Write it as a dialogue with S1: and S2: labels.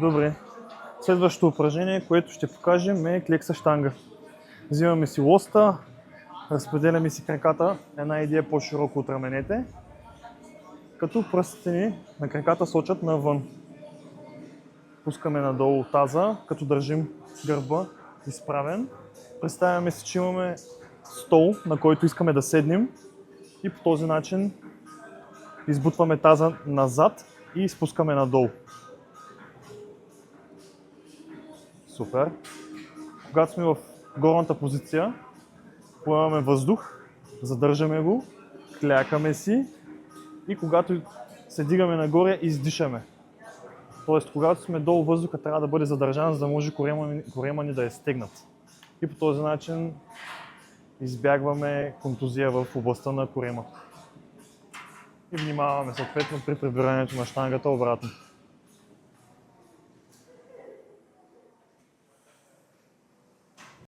S1: Добре. Следващото упражнение, което ще покажем е клек с щанга. Взимаме си лоста, разпределяме си краката, една идея по-широко от раменете, като пръстите ни на краката сочат навън. Пускаме надолу таза, като държим гърба изправен. Представяме си, че имаме стол, на който искаме да седнем и по този начин избутваме таза назад и спускаме надолу. Супер! Когато сме в горната позиция, поемаме въздух, задържаме го, клякаме си и когато се дигаме нагоре, издишаме. Тоест, когато сме долу, въздуха трябва да бъде задържан, за да може корема ни да е стегнат. И по този начин избягваме контузия в областта на корема. И внимаваме съответно при прибирането на щангата обратно.